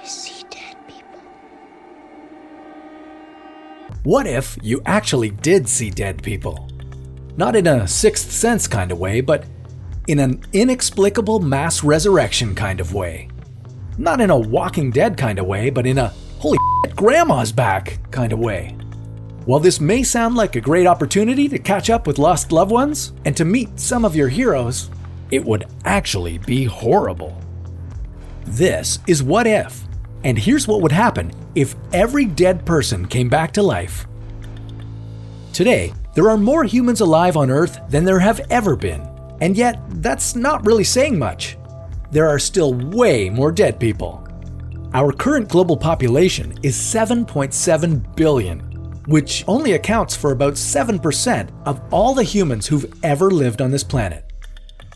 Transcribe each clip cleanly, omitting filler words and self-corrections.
see dead people. What if you actually did see dead people? Not in a sixth sense kind of way, but in an inexplicable mass resurrection kind of way. Not in a Walking Dead kind of way, but in a holy shit, grandma's back kind of way. While this may sound like a great opportunity to catch up with lost loved ones and to meet some of your heroes, it would actually be horrible. This is What If, and here's what would happen if every dead person came back to life. Today, there are more humans alive on Earth than there have ever been, and yet that's not really saying much. There are still way more dead people. Our current global population is 7.7 billion, which only accounts for about 7% of all the humans who've ever lived on this planet.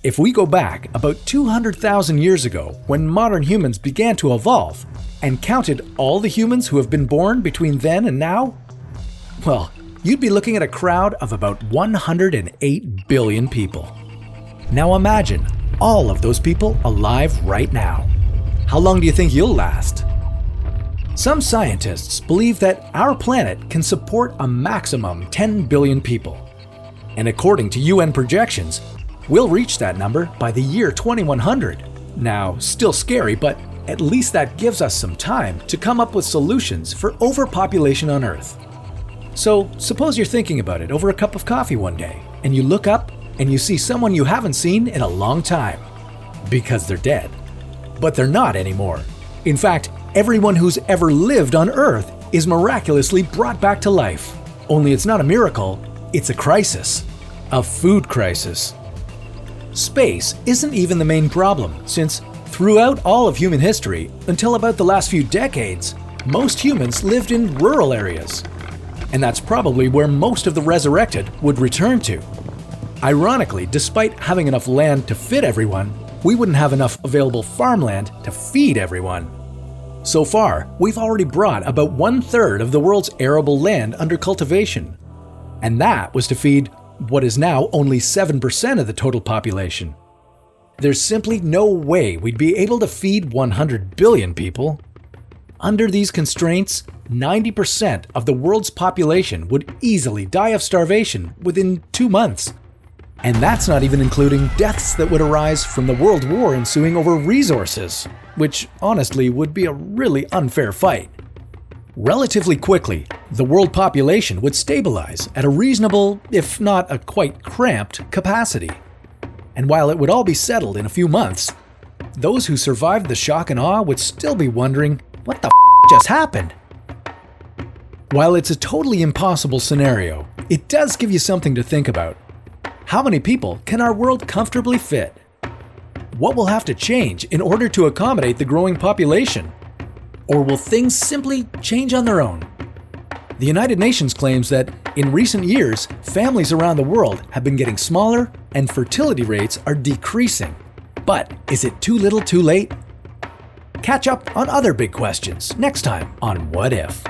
If we go back about 200,000 years ago, when modern humans began to evolve, and counted all the humans who have been born between then and now, well, you'd be looking at a crowd of about 108 billion people. Now imagine all of those people alive right now. How long do you think you'll last? Some scientists believe that our planet can support a maximum 10 billion people. And according to UN projections, we'll reach that number by the year 2100. Now, still scary, but at least that gives us some time to come up with solutions for overpopulation on Earth. So, suppose you're thinking about it over a cup of coffee one day, and you look up and you see someone you haven't seen in a long time. Because they're dead. But they're not anymore. In fact, everyone who's ever lived on Earth is miraculously brought back to life. Only it's not a miracle, it's a crisis. A food crisis. Space isn't even the main problem, since throughout all of human history, until about the last few decades, most humans lived in rural areas. And that's probably where most of the resurrected would return to. Ironically, despite having enough land to fit everyone, we wouldn't have enough available farmland to feed everyone. So far, we've already brought about 1/3 of the world's arable land under cultivation. And that was to feed what is now only 7% of the total population. There's simply no way we'd be able to feed 100 billion people. Under these constraints, 90% of the world's population would easily die of starvation within 2 months. And that's not even including deaths that would arise from the world war ensuing over resources, which honestly would be a really unfair fight. Relatively quickly, the world population would stabilize at a reasonable, if not a quite cramped, capacity. And while it would all be settled in a few months, those who survived the shock and awe would still be wondering, what the just happened? While it's a totally impossible scenario, it does give you something to think about. How many people can our world comfortably fit? What will have to change in order to accommodate the growing population? Or will things simply change on their own? The United Nations claims that in recent years, families around the world have been getting smaller and fertility rates are decreasing. But is it too little too late? Catch up on other big questions next time on What If?